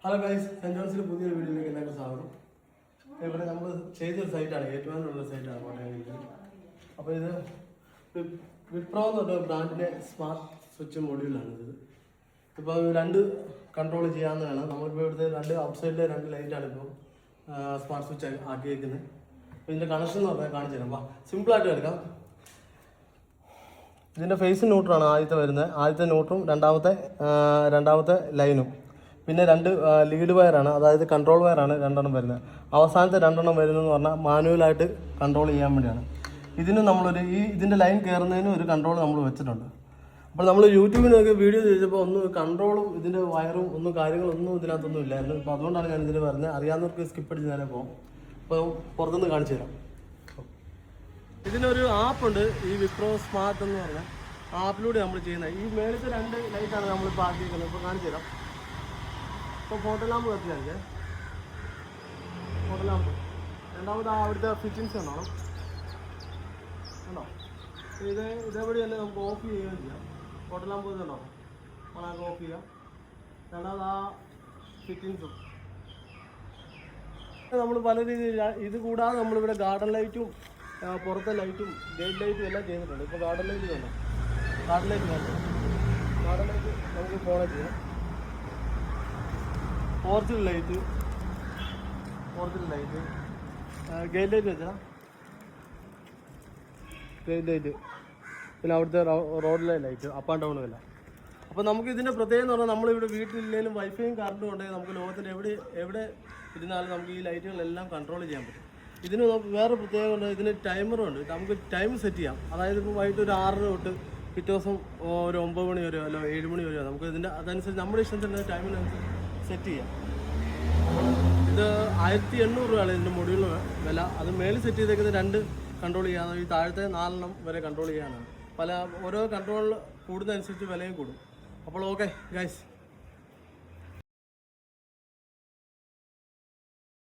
Hello guys, saint ജോൺസിലെ പുതിയൊരു വീഡിയോയിലേക്ക് എല്ലാവർക്കും സ്വാഗതം. ഇവിടെ നമ്മൾ ചെയ്തൊരു സൈറ്റാണ്, ഏറ്റുമാനൂരുള്ള സൈറ്റാണ് കോട്ടയം. അപ്പോൾ ഇത് വിപ്രോ എന്ന് പറഞ്ഞ ബ്രാൻഡിൻ്റെ സ്മാർട്ട് സ്വിച്ച് മൊഡ്യൂളാണ് ഇത്. ഇപ്പോൾ രണ്ട് കൺട്രോൾ ചെയ്യാവുന്നതാണ്. നമ്മളിപ്പോൾ ഇവിടുത്തെ ഔട്ട്സൈഡിലെ രണ്ട് ലൈറ്റാണ് ഇപ്പോൾ സ്മാർട്ട് സ്വിച്ച് ആക്കിയേക്കുന്നത്. അപ്പോൾ ഇതിൻ്റെ കണക്ഷൻ എന്ന് പറഞ്ഞാൽ കാണിച്ചു തരാം. സിമ്പിളായിട്ട് എടുക്കാം. ഇതിൻ്റെ ഫേസ് ന്യൂട്രാണ് ആദ്യത്തെ വരുന്നത്. ആദ്യത്തെ ന്യൂട്രും രണ്ടാമത്തെ ലൈനും. പിന്നെ രണ്ട് ലീഡ് വയറാണ്, അതായത് കൺട്രോൾ വയറാണ് രണ്ടെണ്ണം വരുന്നത്. അവസാനത്തെ രണ്ടെണ്ണം വരുന്നതെന്ന് പറഞ്ഞാൽ മാനുവലായിട്ട് കൺട്രോൾ ചെയ്യാൻ വേണ്ടിയാണ്. ഇതിന് ഇതിൻ്റെ ലൈൻ കയറുന്നതിന് ഒരു കൺട്രോൾ നമ്മൾ വെച്ചിട്ടുണ്ട്. അപ്പോൾ നമ്മൾ യൂട്യൂബിനൊക്കെ വീഡിയോ ചോദിച്ചപ്പോൾ കൺട്രോളും ഇതിൻ്റെ വയറും കാര്യങ്ങളൊന്നും ഇതിനകത്തൊന്നും ഇല്ലായിരുന്നു. അപ്പോൾ അതുകൊണ്ടാണ് ഞാൻ ഇതിന് പറഞ്ഞത്. അറിയാവുന്നവർക്ക് സ്കിപ്പ് അടിച്ച് നേരെ പോകും. അപ്പോൾ പുറത്തുനിന്ന് കാണിച്ചു തരാം. ഇതിനൊരു ആപ്പുണ്ട്, ഈ വിപ്രോ സ്മാർട്ട് എന്ന് പറഞ്ഞാൽ ആപ്പിലൂടെ നമ്മൾ ചെയ്യുന്നത്. ഈ മേളത്തെ രണ്ട് ലൈറ്റാണ് നമ്മളിപ്പോൾ ആക്കിയിരിക്കുന്നത്. ഇപ്പോൾ കാണിച്ചു തരാം. ഇപ്പോൾ ഫോട്ടോ ലാമ്പ് കത്തിയാൽ ഫോട്ടോ ലാമ്പ് രണ്ടാമത് അവിടുത്തെ ഫിറ്റിങ്സ് ഉണ്ടാവും കണ്ടോ. ഇതേപടി തന്നെ നമുക്ക് ഓഫ് ചെയ്യുകയും ചെയ്യാം. ഫോട്ടോ ലാമ്പ് ഇതുണ്ടാവും, നമുക്ക് ഓഫ് ചെയ്യാം. രണ്ടാമത് ആ ഫിറ്റിങ്സും നമ്മൾ പല രീതിയിൽ. ഇത് കൂടാതെ നമ്മളിവിടെ ഗാർഡൻ ലൈറ്റും പുറത്തെ ലൈറ്റും ഗേറ്റ് ലൈറ്റും എല്ലാം ചെയ്തിട്ടുണ്ട്. ഇപ്പോൾ ഗാർഡൻ ലൈറ്റ് വേണം, ഗാർഡൻ ലൈറ്റ് നമുക്ക് ഫോണേ ചെയ്യാം. പോർച്ചിൽ ലൈറ്റ് ഗേറ്റ് ലൈറ്റ് വെച്ചാൽ ഗേറ്റ് ലൈറ്റ്, പിന്നെ അവിടുത്തെ റോഡിലെ ലൈറ്റ് അപ്പ് ആൻഡ് ഡൗൺ എല്ലാം. അപ്പോൾ നമുക്ക് ഇതിൻ്റെ പ്രത്യേകം എന്ന് പറഞ്ഞാൽ നമ്മളിവിടെ വീട്ടിലില്ലെങ്കിലും വൈഫൈയും കറണ്ടും ഉണ്ടെങ്കിൽ നമുക്ക് ലോകത്തിൽ എവിടെ ഇരുന്നാലും നമുക്ക് ഈ ലൈറ്റുകളെല്ലാം കൺട്രോൾ ചെയ്യാൻ പറ്റും. ഇതിന് വേറെ പ്രത്യേകം ഉണ്ട്, ഇതിന് ടൈമറും ഉണ്ട്. നമുക്ക് ടൈം സെറ്റ് ചെയ്യാം. അതായത് ഇപ്പോൾ വൈകിട്ട് ഒരു 6 തൊട്ട് പിറ്റേ ദിവസം ഒരു 9 മണി വരെയോ അല്ലോ 7 മണി വരെയോ നമുക്ക് അതനുസരിച്ച് നമ്മുടെ ഇഷ്ടത്തിൻ്റെ ടൈമിനനുസരിച്ച് സെറ്റ് ചെയ്യാം. ഇത് 1800 രൂപയാണ് ഇതിൻ്റെ മൊഡ്യൂളിന് വില. അത് മേളിൽ സെറ്റ് ചെയ്തേക്കുന്നത് 2 കൺട്രോൾ ചെയ്യാനാണ്. ഈ താഴത്തെ 4 വരെ കൺട്രോൾ ചെയ്യാനാണ്. ഓരോ കൺട്രോൾ കൂടുന്നതനുസരിച്ച് വിലയും കൂടും. അപ്പോൾ ഓക്കെ ഗൈസ്.